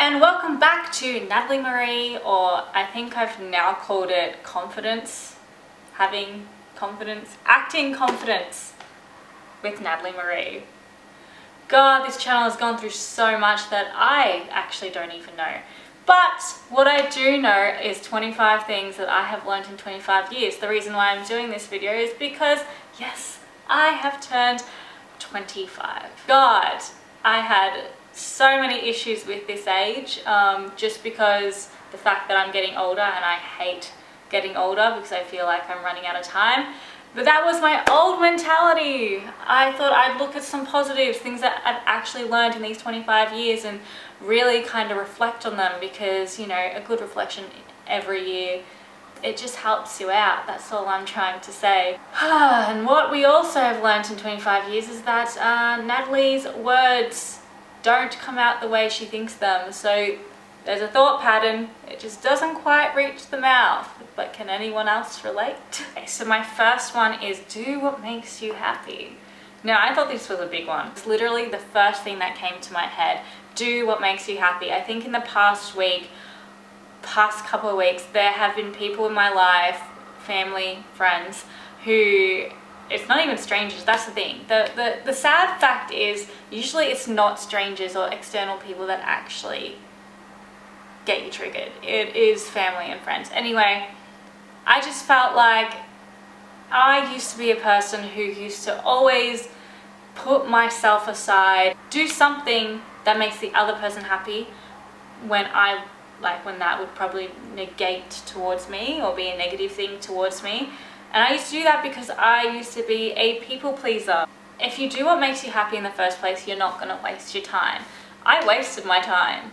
and welcome back to Natalie Marie, or I think I've now called it confidence, having confidence, acting confidence with Natalie Marie. God, this channel has gone through so much that I actually don't even know. But what I do know is 25 things that I have learned in 25 years. The reason why I'm doing this video is because, yes, I have turned 25. God, I had so many issues with this age, just because the fact that I'm getting older, and I hate getting older because I feel like I'm running out of time. But that was my old mentality. I thought I'd look at some positives, things that I've actually learned in these 25 years and really kind of reflect on them, because, you know, a good reflection every year, it just helps you out. That's all I'm trying to say. And what we also have learned in 25 years is that Natalie's words don't come out the way she thinks them. So there's a thought pattern, it just doesn't quite reach the mouth. But can anyone else relate? Okay, so my first one is do what makes you happy. Now, I thought this was a big one. It's literally the first thing that came to my head. Do what makes you happy. I think in the past couple of weeks, there have been people in my life, family, friends, who, it's not even strangers, that's the thing. The sad fact is, usually it's not strangers or external people that actually get you triggered. It is family and friends. Anyway, I just felt like I used to be a person who used to always put myself aside, do something that makes the other person happy when that would probably negate towards me or be a negative thing towards me. And I used to do that because I used to be a people pleaser. If you do what makes you happy in the first place, you're not going to waste your time. I wasted my time.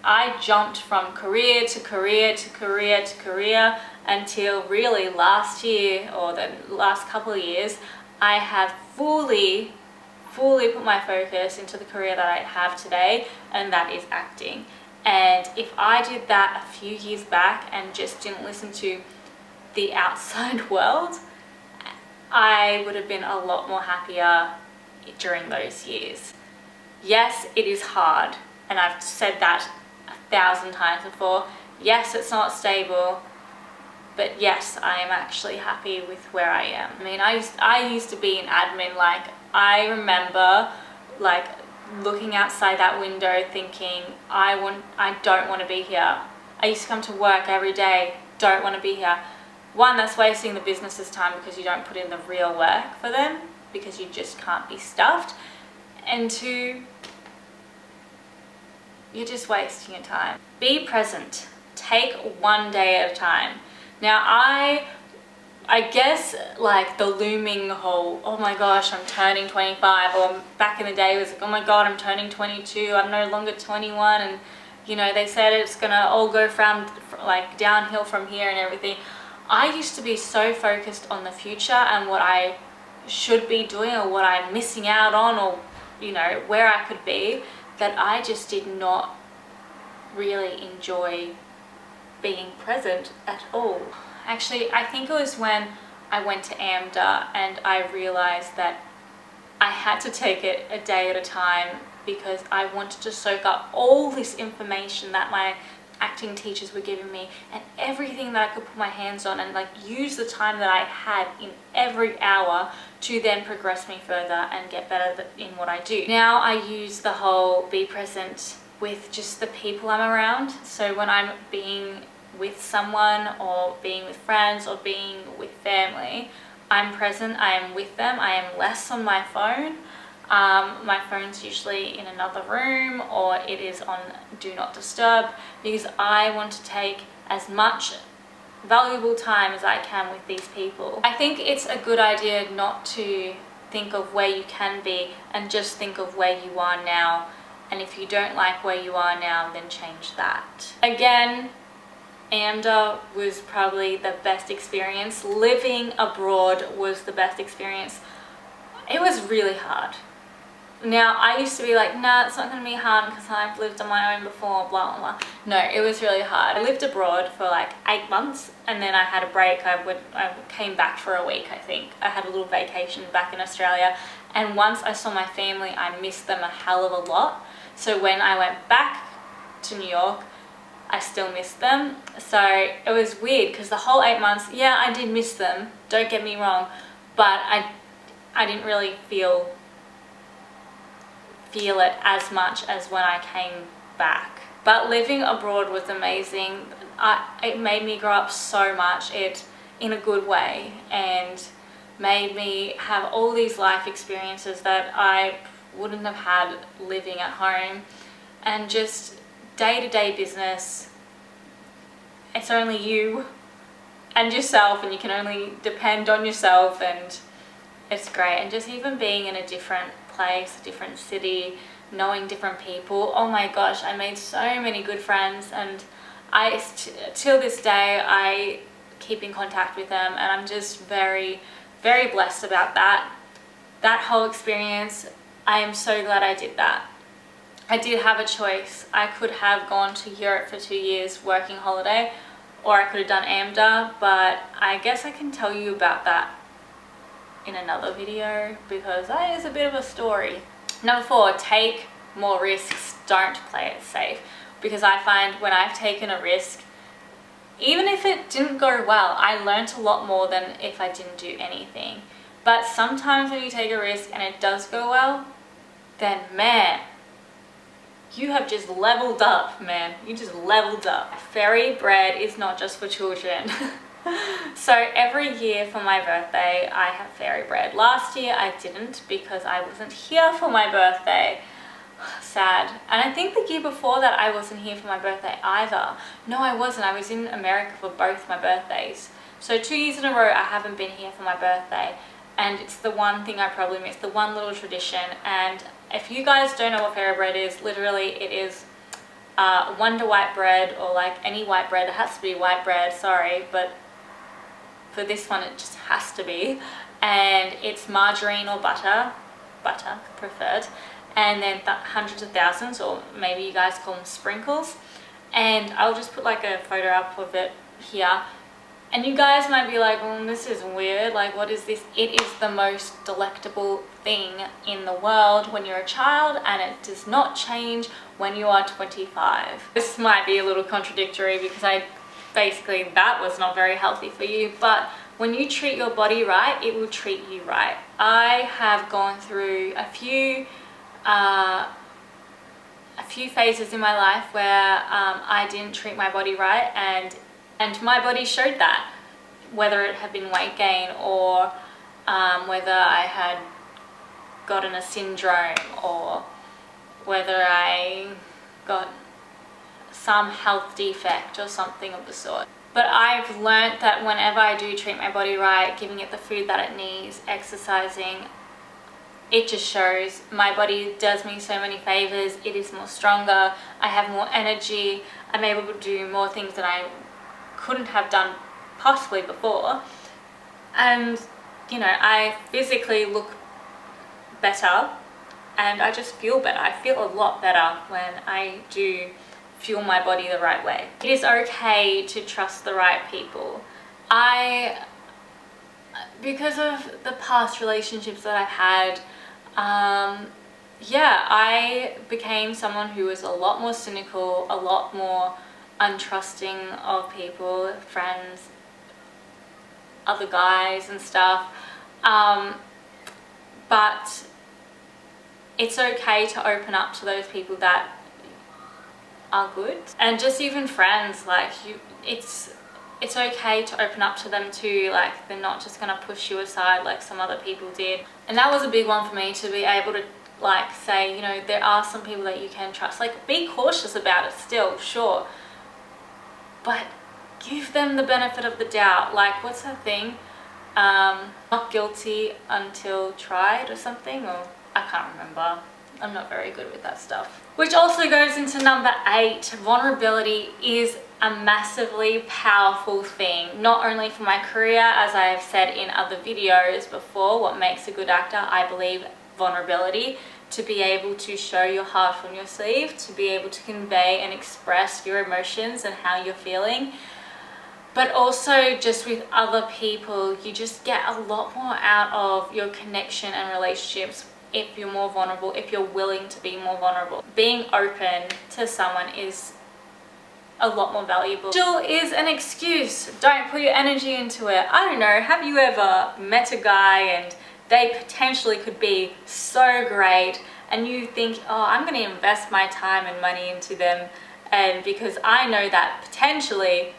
I jumped from career to career to career to career until really last year, or the last couple of years, I have fully put my focus into the career that I have today, and that is acting. And if I did that a few years back and just didn't listen to the outside world, I would have been a lot more happier during those years. Yes, it is hard, and I've said that 1,000 times before. Yes, it's not stable, but yes, I am actually happy with where I am. I mean, I used to be an admin. Like, I remember like looking outside that window thinking, I don't want to be here. I used to come to work every day, don't want to be here. One, that's wasting the business's time because you don't put in the real work for them, because you just can't be stuffed. And two, you're just wasting your time. Be present. Take one day at a time. Now, I guess like the looming whole, oh my gosh, I'm turning 25, or back in the day it was like, oh my god, I'm turning 22, I'm no longer 21, and you know, they said it's gonna all go from like downhill from here and everything. I used to be so focused on the future and what I should be doing, or what I'm missing out on, or you know, where I could be, that I just did not really enjoy being present at all. Actually, I think it was when I went to AMDA and I realized that I had to take it a day at a time, because I wanted to soak up all this information that my acting teachers were giving me and everything that I could put my hands on, and like use the time that I had in every hour to then progress me further and get better in what I do. Now I use the whole be present with just the people I'm around. So when I'm being with someone, or being with friends, or being with family, I'm present, I am with them, I am less on my phone. My phone's usually in another room, or it is on do not disturb, because I want to take as much valuable time as I can with these people. I think it's a good idea not to think of where you can be, and just think of where you are now. And if you don't like where you are now, then change that. Again, AMDA was probably the best experience. Living abroad was the best experience. It was really hard. Now, I used to be like, nah, it's not going to be hard because I've lived on my own before, blah, blah, blah. No, it was really hard. I lived abroad for like 8 months, and then I had a break. I came back for a week, I think. I had a little vacation back in Australia, and once I saw my family, I missed them a hell of a lot. So when I went back to New York, I still missed them. So it was weird because the whole 8 months, yeah, I did miss them, don't get me wrong, but I didn't really feel it as much as when I came back. But living abroad was amazing. It made me grow up so much, in a good way, and made me have all these life experiences that I wouldn't have had living at home. And just day-to-day business, it's only you and yourself, and you can only depend on yourself, and it's great. And just even being in a different place, a different city, knowing different people, oh my gosh, I made so many good friends, and till this day I keep in contact with them, and I'm just very, very blessed about that whole experience. I am so glad I did that. I did have a choice. I could have gone to Europe for 2 years working holiday, or I could have done AMDA, but I guess I can tell you about that in another video because that is a bit of a story. Number 4, take more risks, don't play it safe. Because I find when I've taken a risk, even if it didn't go well, I learned a lot more than if I didn't do anything. But sometimes when you take a risk and it does go well, then man, you have just leveled up, man. You just leveled up. Fairy bread is not just for children. So every year for my birthday, I have fairy bread. Last year I didn't because I wasn't here for my birthday. Sad. And I think the year before that I wasn't here for my birthday either. No, I wasn't. I was in America for both my birthdays. So 2 years in a row I haven't been here for my birthday. And it's the one thing I probably miss, the one little tradition. And if you guys don't know what fairy bread is, literally it is Wonder white bread, or like any white bread. It has to be white bread, sorry, but for this one it just has to be. And it's margarine or butter preferred, and then hundreds of thousands, or maybe you guys call them sprinkles. And I'll just put like a photo up of it here. And you guys might be like, well, this is weird, like what is this? It is the most delectable thing in the world when you're a child, and it does not change when you are 25. This might be a little contradictory because basically that was not very healthy for you, but when you treat your body right, it will treat you right. I have gone through a few phases in my life where I didn't treat my body right, and my body showed that, whether it had been weight gain or whether I had gotten a syndrome, or whether I got some health defect or something of the sort. But I've learnt that whenever I do treat my body right, giving it the food that it needs, exercising, it just shows. My body does me so many favors. It is more stronger. I have more energy. I'm able to do more things that I couldn't have done possibly before. And you know, I physically look better, and I just feel better. I feel a lot better when I do fuel my body the right way. It is okay to trust the right people. Because of the past relationships that I've had, I became someone who was a lot more cynical, a lot more untrusting of people, friends, other guys and stuff. But it's okay to open up to those people that are good, and just even friends, like it's okay to open up to them too. Like, they're not just gonna push you aside like some other people did. And that was a big one for me, to be able to like say, you know, there are some people that you can trust. Like, be cautious about it still, sure, but give them the benefit of the doubt. Like, what's that thing, not guilty until tried or something, or I can't remember. I'm not very good with that stuff. Which also goes into number 8. Vulnerability is a massively powerful thing, not only for my career, as I have said in other videos before, what makes a good actor, I believe vulnerability, to be able to show your heart on your sleeve, to be able to convey and express your emotions and how you're feeling. But also just with other people, you just get a lot more out of your connection and relationships if you're more vulnerable, if you're willing to be more vulnerable. Being open to someone is a lot more valuable. Still is an excuse. Don't put your energy into it. I don't know, have you ever met a guy and they potentially could be so great and you think, oh, I'm going to invest my time and money into them, and because I know that potentially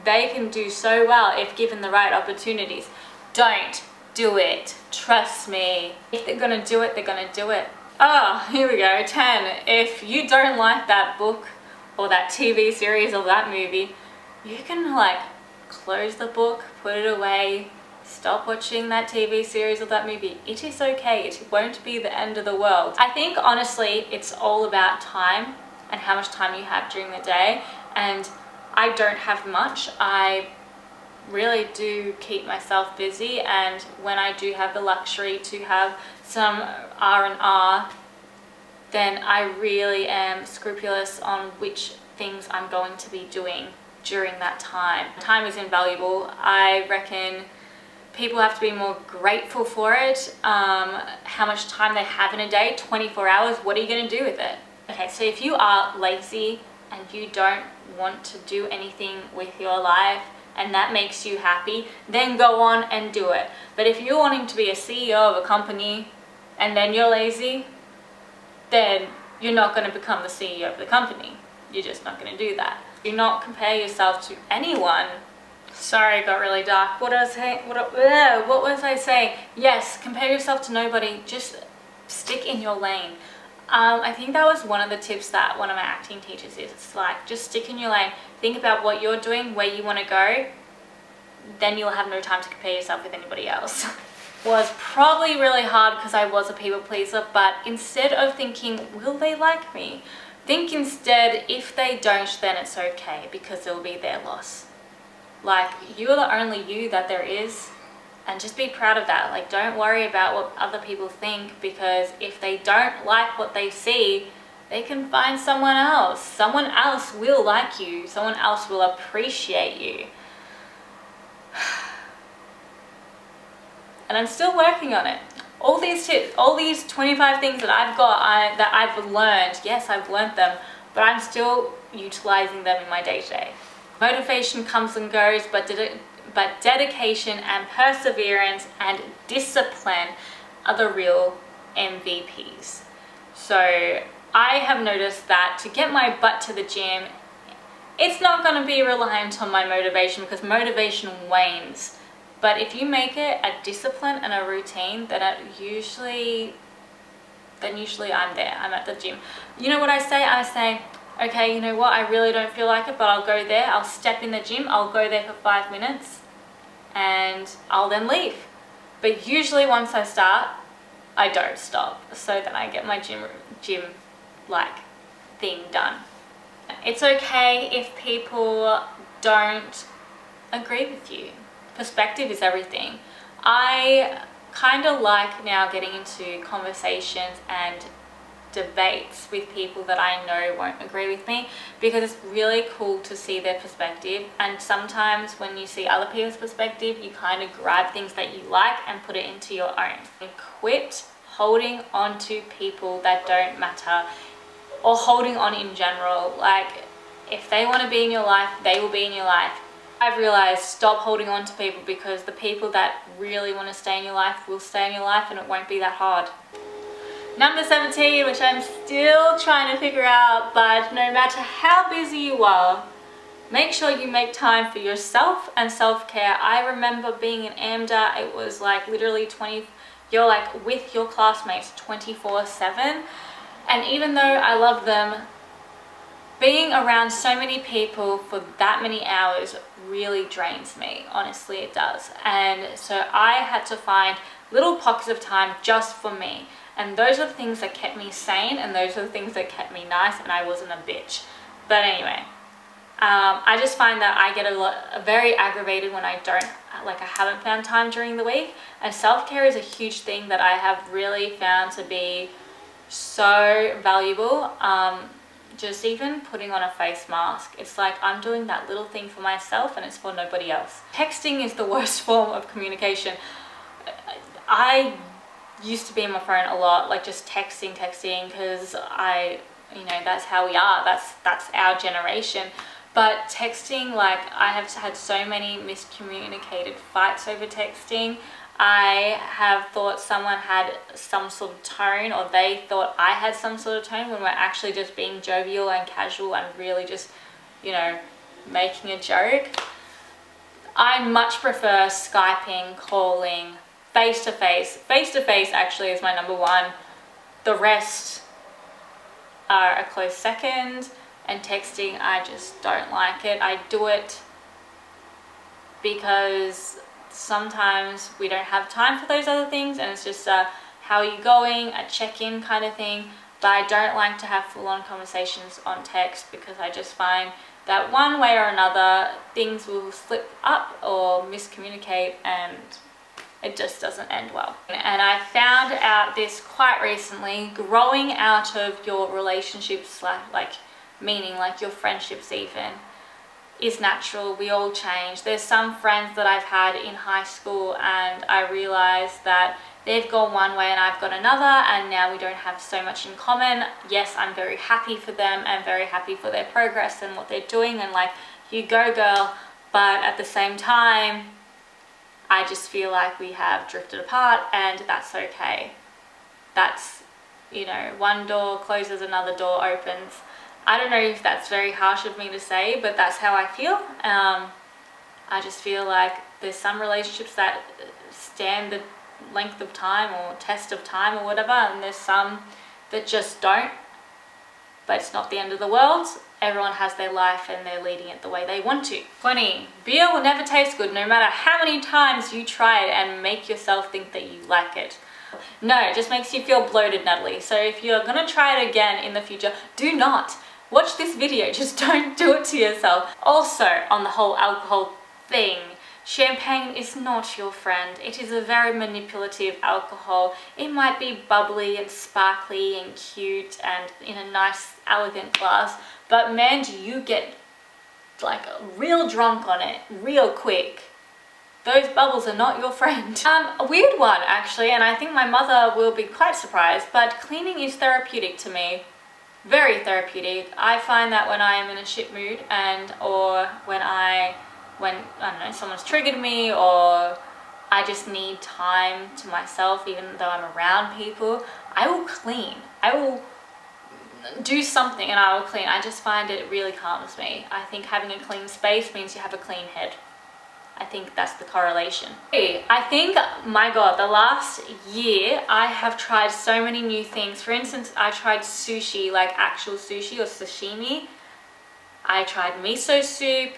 they can do so well if given the right opportunities. Don't do it. Trust me. If they're going to do it, they're going to do it. Oh, here we go. 10. If you don't like that book or that TV series or that movie, you can like close the book, put it away, stop watching that TV series or that movie. It is okay. It won't be the end of the world. I think honestly, it's all about time and how much time you have during the day. And I don't have much. I really do keep myself busy, and when I do have the luxury to have some R&R, then I really am scrupulous on which things I'm going to be doing during that time. Time is invaluable. I reckon people have to be more grateful for it. How much time they have in a day, 24 hours, what are you going to do with it? Okay, so if you are lazy and you don't want to do anything with your life and that makes you happy, then go on and do it. But if you're wanting to be a CEO of a company and then you're lazy, then you're not going to become the CEO of the company. You're just not going to do that. Do not compare yourself to anyone. Sorry, it got really dark. What was I saying? Yes, compare yourself to nobody. Just stick in your lane. I think that was one of the tips that one of my acting teachers is. It's like, just stick in your lane. Think about what you're doing, where you want to go. Then you'll have no time to compare yourself with anybody else. Was probably really hard because I was a people pleaser, but instead of thinking, will they like me? Think instead, if they don't, then it's okay because it'll be their loss. Like, you're the only you that there is, and just be proud of that. Like, don't worry about what other people think, because if they don't like what they see, they can find someone else. Someone else will like you. Someone else will appreciate you. And I'm still working on it. All these tips, all these 25 things that I've got, that I've learned, yes, I've learned them, but I'm still utilizing them in my day-to-day. Motivation comes and goes, but dedication and perseverance and discipline are the real MVPs. So I have noticed that to get my butt to the gym, it's not going to be reliant on my motivation, because motivation wanes. But if you make it a discipline and a routine, then usually I'm there. I'm at the gym. You know what I say? I say, okay, you know what? I really don't feel like it, but I'll go there. I'll step in the gym. I'll go there for 5 minutes and I'll then leave. But usually once I start, I don't stop. So then I get my gym like thing done. It's okay if people don't agree with you. Perspective is everything. I kind of like now getting into conversations and debates with people that I know won't agree with me, because it's really cool to see their perspective. And sometimes when you see other people's perspective, you kind of grab things that you like and put it into your own. And quit holding on to people that don't matter, or holding on in general. Like, if they want to be in your life, they will be in your life. I've realized, stop holding on to people, because the people that really want to stay in your life will stay in your life, and it won't be that hard. Number 17, which I'm still trying to figure out, but no matter how busy you are, make sure you make time for yourself and self-care. I remember being in AMDA, it was like literally you're like with your classmates 24/7. And even though I love them, being around so many people for that many hours really drains me. Honestly, it does. And so I had to find little pockets of time just for me. And those are the things that kept me sane, and those are the things that kept me nice, and I wasn't a bitch. But anyway, I just find that I get very aggravated when I haven't found time during the week. And self-care is a huge thing that I have really found to be so valuable. Just even putting on a face mask, it's like I'm doing that little thing for myself, and it's for nobody else. Texting is the worst form of communication. I used to be on my phone a lot, like just texting, because that's how we are. That's our generation. But texting, like, I have had so many miscommunicated fights over texting. I have thought someone had some sort of tone, or they thought I had some sort of tone, when we're actually just being jovial and casual and really just, making a joke. I much prefer Skyping, calling, face-to-face. Face-to-face actually is my number one. The rest are a close second. And texting, I just don't like it. I do it because sometimes we don't have time for those other things, and it's just a how are you going, a check-in kind of thing. But I don't like to have full-on conversations on text, because I just find that one way or another things will slip up or miscommunicate, and it just doesn't end well. And I found out this quite recently. Growing out of your relationships, meaning like your friendships even, is natural. We all change. There's some friends that I've had in high school, and I realized that they've gone one way and I've got another, and now we don't have so much in common. Yes, I'm very happy for them and very happy for their progress and what they're doing, and like, you go girl. But at the same time, I just feel like we have drifted apart, and that's okay. That's, one door closes, another door opens. I don't know if that's very harsh of me to say, but that's how I feel. I just feel like there's some relationships that stand the length of time or test of time or whatever, and there's some that just don't. But it's not the end of the world. Everyone has their life and they're leading it the way they want to. 20. Beer will never taste good no matter how many times you try it and make yourself think that you like it. No, it just makes you feel bloated, Natalie. So if you're gonna try it again in the future, do not. Watch this video, just don't do it to yourself. Also, on the whole alcohol thing, champagne is not your friend. It is a very manipulative alcohol. It might be bubbly and sparkly and cute and in a nice, elegant glass, but man, do you get like real drunk on it real quick. Those bubbles are not your friend. A weird one actually, and I think my mother will be quite surprised, but cleaning is therapeutic to me. Very therapeutic. I find that when I am in a shit mood, or when I don't know, someone's triggered me, or I just need time to myself, even though I'm around people, I will clean. I will do something and I will clean. I just find it really calms me. I think having a clean space means you have a clean head. I think that's the correlation. I think, my God, the last year I have tried so many new things. For instance, I tried sushi, like actual sushi or sashimi. I tried miso soup.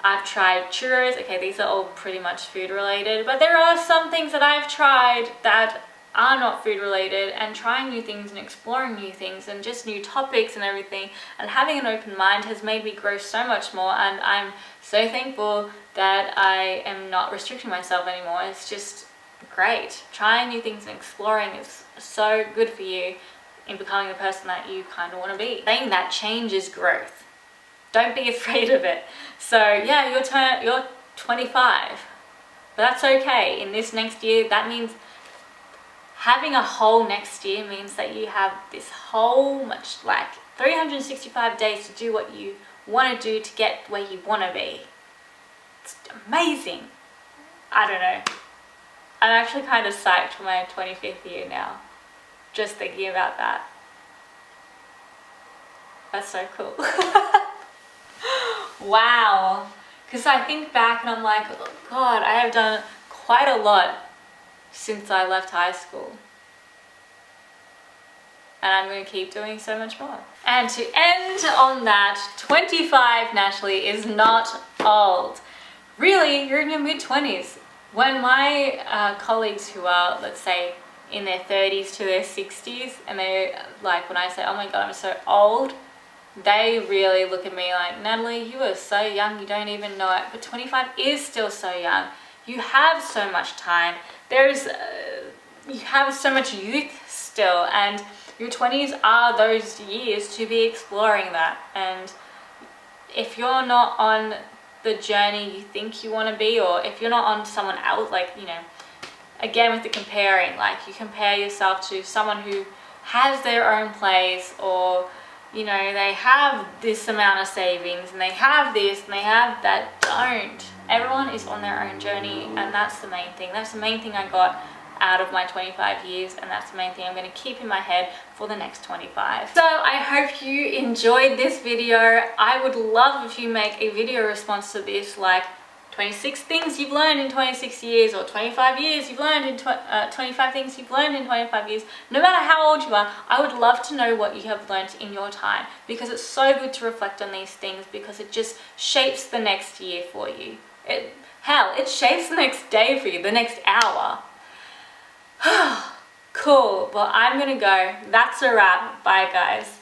I've tried churros. Okay, these are all pretty much food related, but there are some things that I've tried that are not food related, and trying new things and exploring new things and just new topics and everything, and having an open mind has made me grow so much more, and I'm so thankful that I am not restricting myself anymore. It's just great. Trying new things and exploring is so good for you in becoming the person that you kind of want to be. Saying that change is growth. Don't be afraid of it. So yeah, you're 25, but that's okay. In this next year, that means having a whole next year means that you have this whole much, like 365 days to do what you want to do to get where you want to be. It's amazing. I don't know. I'm actually kind of psyched for my 25th year now, just thinking about that. That's so cool. Wow. Because I think back and I'm like, oh God, I have done quite a lot since I left high school. And I'm going to keep doing so much more. And to end on that, 25, Natalie, is not old. Really, you're in your mid-20s. When my colleagues who are, let's say, in their 30s to their 60s, and they like, when I say, oh my God, I'm so old, they really look at me like, Natalie, you are so young, you don't even know it. But 25 is still so young. You have so much time. You have so much youth still, and your 20s are those years to be exploring that. And if you're not on the journey you think you want to be, or if you're not on someone else, like, again with the comparing, like you compare yourself to someone who has their own place, or you know, they have this amount of savings and they have this and they have that. Don't. Everyone is on their own journey, and that's the main thing. That's the main thing I got out of my 25 years, and that's the main thing I'm going to keep in my head for the next 25. So I hope you enjoyed this video. I would love if you make a video response to this, like 26 things you've learned in 26 years, or 25 years you've learned in 25 things you've learned in 25 years. No matter how old you are, I would love to know what you have learned in your time, because it's so good to reflect on these things, because it just shapes the next year for you. Hell, it shapes the next day for you, the next hour. Cool. Well, I'm gonna go. That's a wrap. Bye, guys.